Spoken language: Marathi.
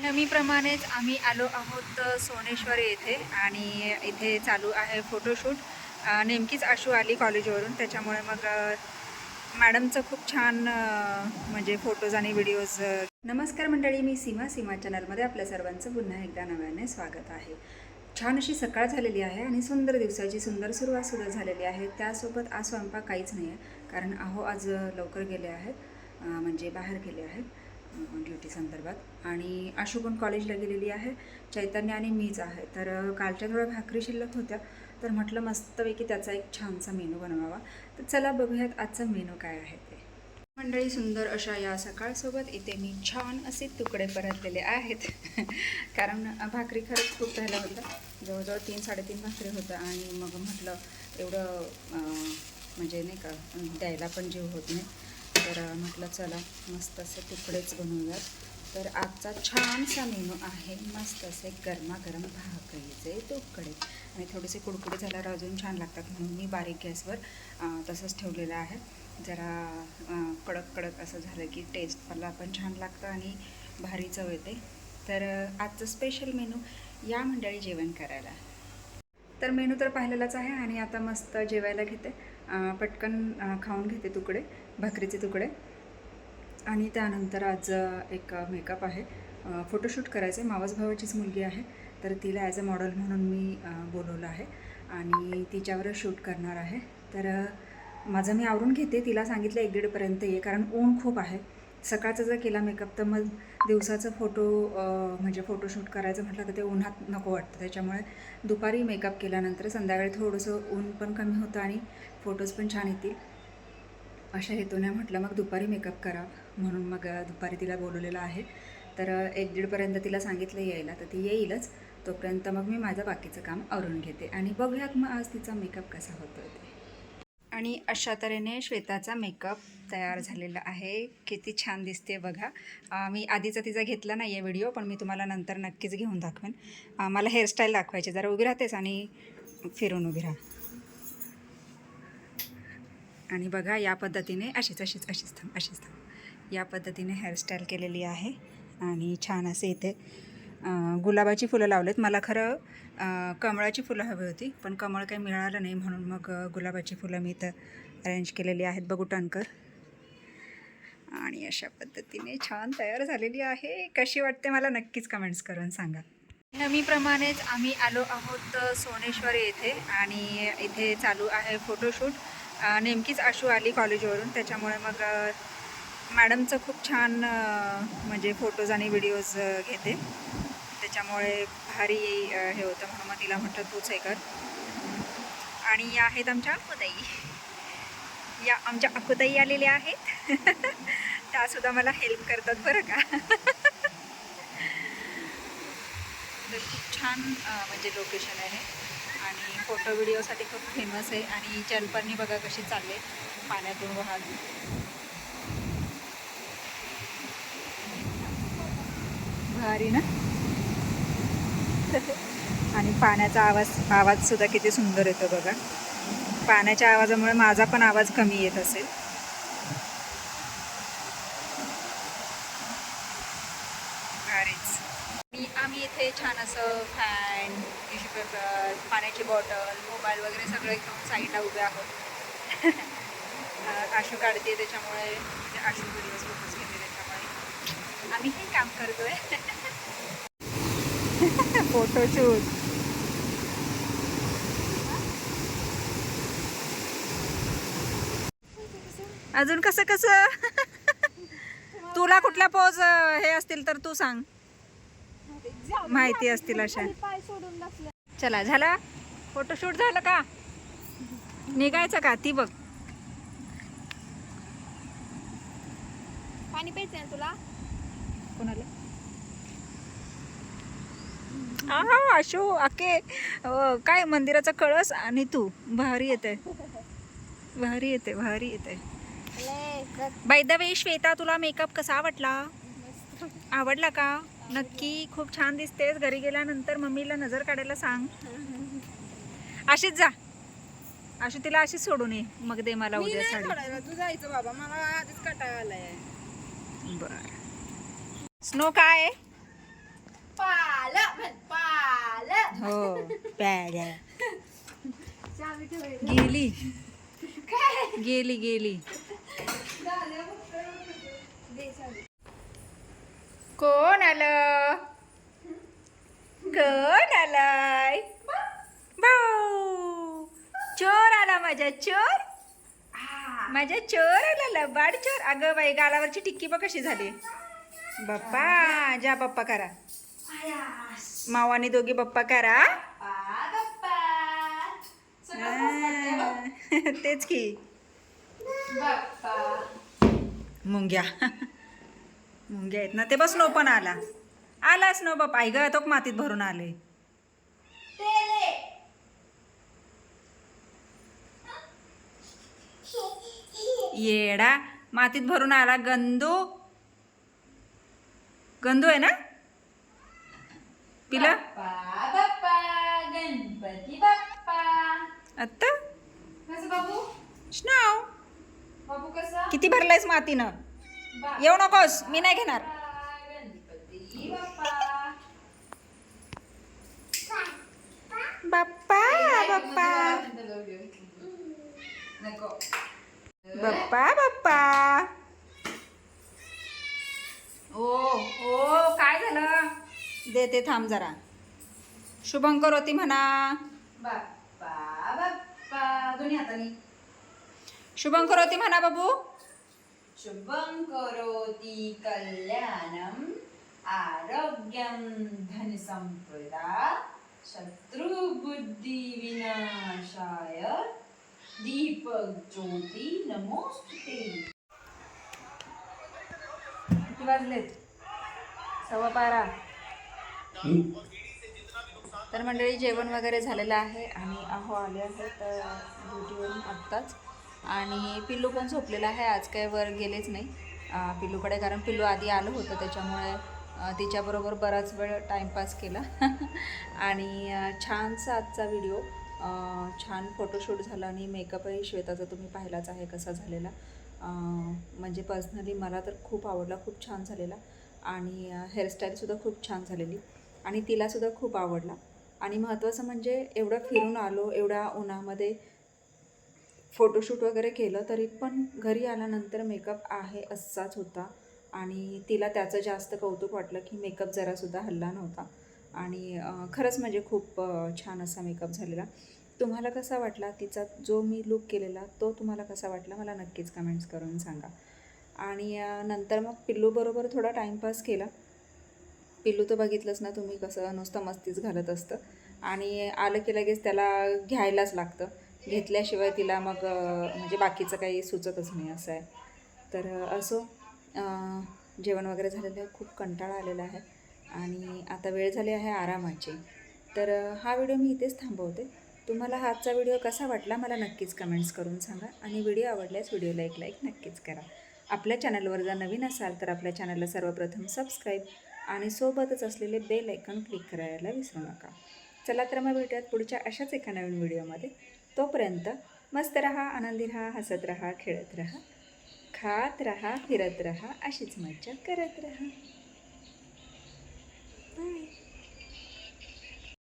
नेहमीप्रमाणेच आम्ही आलो आहोत सोनेश्वर येथे आणि इथे चालू आहे फोटोशूट. नेमकीच आशू आली कॉलेजवरून, त्याच्यामुळे मग मॅडमचं खूप छान म्हणजे फोटोज आणि व्हिडिओज. नमस्कार मंडळी, मी सीमा चॅनलमध्ये आपल्या सर्वांचं पुन्हा एकदा नव्याने स्वागत आहे. छान अशी सकाळ झालेली आहे आणि सुंदर दिवसाची सुंदर सुरुवातसुद्धा झालेली आहे. त्यासोबत आज स्वयंपाक काहीच नाही आहे, कारण अहो आज लवकर गेले आहेत, म्हणजे बाहेर गेले आहेत ड्युटी संदर्भात. आणि आशू पण कॉलेजला गेलेली आहे, चैतन्य आणि मीच आहे. तर कालच्या थोड्या भाकरी शिल्लक होत्या, तर म्हटलं मस्तपैकी त्याचा एक छानसा मेनू बनवावा. तर चला बघूयात आजचा मेनू काय आहे ते. मंडळी, सुंदर अशा या सकाळसोबत इथे मी छान असे तुकडे परतलेले आहेत कारण भाकरी खरंच खूप राहिला होता, जवळजवळ 3-3.5 भाकरी होतं. आणि मग म्हटलं एवढं म्हणजे नाही का द्यायला पण जीव होत नाही, तर म्हटलं चला मस्त असे तुकडेच बनवूयात. तर आजचा छानसा मेनू आहे मस्त असे गरमागरम भाकरीचे तुकडे, आणि थोडेसे कुडकुडे झाल्यावर अजून छान लागतात, म्हणून मी बारीक गॅसवर तसंच ठेवलेलं आहे. जरा कडक कडक असं झालं की टेस्टला पण छान लागतं आणि भारी चव येते. तर आजचं स्पेशल मेनू या मंडळी जेवण करायला. तर मेनू तर पाहिलेलाच आहे आणि आता मस्त जेवायला घेते. पटकन खाऊन घेते तुकडे, भाकरीचे तुकडे. आणि त्यानंतर आज एक मेकअप आहे, फोटोशूट करायचं आहे. मावस भावाचीच मुलगी आहे, तर तिला ॲज अ मॉडेल म्हणून मी बोलवलं आहे आणि तिच्यावरच शूट करणार आहे. तर माझं मी आवरून घेते. तिला सांगितलं 1-1:30पर्यंत ये, कारण ऊन खूप आहे. सकाळचा जर केला मेकअप तर मग दिवसाचा फोटो म्हणजे फोटोशूट करायचं म्हटलं तर ते उन्हात नको वाटतं. त्याच्यामुळे दुपारी मेकअप केल्यानंतर संध्याकाळी थोडंसं ऊन पण कमी होतं आणि फोटोज पण छान येतील, अशा हेतूने म्हटलं मग दुपारी मेकअप करा, म्हणून मग दुपारी तिला बोलवलेलं आहे. तर 1-1:30पर्यंत तिला सांगितलं यायला, तर ती येईलच. तोपर्यंत मग मी माझं बाकीचं काम आवरून घेते आणि बघूयात मग आज तिचा मेकअप कसा होतो ते. आणि अशा तऱ्हेने श्वेताचा मेकअप तयार झालेला आहे. किती छान दिसते बघा. मी आधीचा तिचा घेतला नाही आहे व्हिडिओ, पण मी तुम्हाला नंतर नक्कीच घेऊन दाखवेन. मला हेअरस्टाईल दाखवायची. जरा उभी राहतेस आणि फिरून उभी राहा. आणि बघा या पद्धतीने अशीच थांब या पद्धतीने हेअरस्टाईल केलेली आहे. आणि छान असे इथे गुलाबाची फुलं लावलेत. मला खरं कमळाची फुलं हवी होती, पण कमळ काही मिळालं नाही, म्हणून मग गुलाबाची फुलं मी इथं अरेंज केलेली आहेत. बघू टणकर. आणि अशा पद्धतीने छान तयार झालेली आहे. कशी वाटते मला नक्कीच कमेंट्स करून सांगा. नेहमीप्रमाणेच आम्ही आलो आहोत सोनेश्वर येथे आणि इथे चालू आहे फोटोशूट. नेमकीच आशू आली कॉलेजवरून, त्याच्यामुळे मग मॅडमचं खूप छान म्हणजे फोटोज आणि व्हिडिओज घेते, त्याच्यामुळे भारी हे होतं, म्हणून मग तिला म्हटलं तूच हे कर. आणि या आहेत आमच्या अकुताई. आमच्या अकुताई आलेल्या आहेत त्यासुद्धा मला हेल्प करतात बरं का तर खूप छान म्हणजे लोकेशन आहे आणि फोटो व्हिडिओसाठी खूप फेमस आहे. आणि जलपर्णी बघा कशी चालले पाण्यातून वाहत. भारी ना आणि पाण्याचा आवाजसुद्धा किती सुंदर येतो बघा. पाण्याच्या आवाजामुळे माझा पण आवाज कमी येत असेल. भारीच. आम्ही इथे छान असं फॅन, टिश्यू पेपर, पाण्याची बॉटल, मोबाईल वगैरे सगळं घेऊन साईडला उभे आहोत आशू काढते, त्याच्यामुळे आशू व्हिडिओज फोटोज घेते, त्याच्यामुळे आम्ही हे काम करतोय फोटोशूट. अजून कसं तुला कुठल्या पोज हे असतील तर तू सांग, माहिती असतील अशा. चला, झाला फोटोशूट झालं का? निघायचं का? ती बघ पाणी प्यायचं आहे तुला? कोणाला? आशू आके काय मंदिराचा कळस आणि तू. भारी येते, भारी येते, भारी येते. बाय द वे श्वेता, तुला मेकअप कसा वाटला? आवडला का? नक्की खूप छान दिसतेस. घरी गेल्यानंतर मम्मीला नजर काढायला सांग. अशीच जा आशू, तिला अशीच सोडून ये, मग दे मला उद्या साडी. तू जायचं बाबा, मला आधीच कंटाळा आलाय. बर. स्नो काय आहे? प्याड्या गेली गेली गेली. कोण आलं? कोण आलाय? भाऊ चोर आला माझा चोर. माझा चोर आला लबाड चोर. अगं बाई गालावरची टिक्की बघ कशी झाली. बाप्पा जा बाप्पा करा. मावानी दोघी बाप्पा करा. तेच की मुंग्या मुंग्या आहेत ना ते. बस नो पण आला. आलाच नो बाप्पा. आई ग तो मातीत भरून आले. येडा मातीत भरून आला. गंदू गंदू आहे ना. पिला गणपती बाप्पा. आत्ता कसं बाबू? स्नाव बाबू कसं? किती भरलायस मातीनं. येऊ नकोस मी नाही घेणार. गणपती बाप्पा. बाप्पा बाप्पा नको. बाप्पा बाप्पा. ओ ओ काय झालं. देते थांब जरा. शुभंकर होती म्हणा. बाप्पा बाप्पा दोन्ही हातानी. शुभंकर होती म्हणा बाबू. शुभं करोति कल्याणं आरोग्यं धनसंपदा शत्रुबुद्धी विनाशाय दीपक ज्योती नमोस्तुते. किती वाजलेत. 12:15. तर मंडळी जेवण वगैरे झालेलं आहे आणि अहो आले आहेत ड्युटीवरून आत्ताच. आणि पिल्लू पण झोपलेला आहे. आज काय वर गेलेच नाही पिल्लूकडे, कारण पिल्लू आधी आलं होतं त्याच्यामुळे तिच्याबरोबर बराच वेळ टाईमपास केला. आणि छानसा आजचा व्हिडिओ. छान फोटोशूट झाला आणि मेकअपही श्वेताचा तुम्ही पाहिलाच आहे कसा झालेला. म्हणजे पर्सनली मला तर खूप आवडला, खूप छान झालेला. आणि हेअरस्टाईलसुद्धा खूप छान झालेली आणि तिलासुद्धा खूप आवडला. आणि महत्त्वाचं म्हणजे एवढं फिरून आलो, एवढ्या उन्हामध्ये फोटोशूट वगैरे केलं तरी पण घरी आल्यानंतर मेकअप आहे असाच होता. आणि तिला त्याचं जास्त कौतुक वाटलं की मेकअप जरासुद्धा हलला नव्हता. आणि खरंच म्हणजे खूप छान असा मेकअप झालेला. तुम्हाला कसा वाटला तिचा जो मी लूक केलेला तो तुम्हाला कसा वाटला मला नक्कीच कमेंट्स करून सांगा. आणि नंतर मग पिल्लूबरोबर थोडा टाईमपास केला. पिल्लू तर बघितलंच ना तुम्ही कसं नुसतं मस्तीच घालत असतं आणि आलं की लगेच त्याला घ्यायलाच लागतं. घेतल्याशिवाय तिला मग म्हणजे बाकीचं काही सुचतच नाही असं आहे. तर असो जेवण वगैरे झालेलं आहे. खूप कंटाळा आलेला आहे आणि आता वेळ झाली आहे आरामाची. तर हा व्हिडिओ मी इथेच थांबवते. तुम्हाला हा आजचा व्हिडिओ कसा वाटला मला नक्कीच कमेंट्स करून सांगा. आणि व्हिडिओ आवडल्यास व्हिडिओला एक लाईक नक्कीच करा. आपल्या चॅनलवर जर नवीन असाल तर आपल्या चॅनलला सर्वप्रथम सबस्क्राईब आणि सोबतच असलेले बेल आयकॉन क्लिक करायला विसरू नका. चला तर मग भेटूयात पुढच्या अशाच एका नवीन व्हिडिओमध्ये. तोपर्यंत मस्त रहा, आनंदी रहा, हसत रहा, खेळत रहा, खात रहा, फिरत रहा, अशीच मज्जा करत रहा. बाय.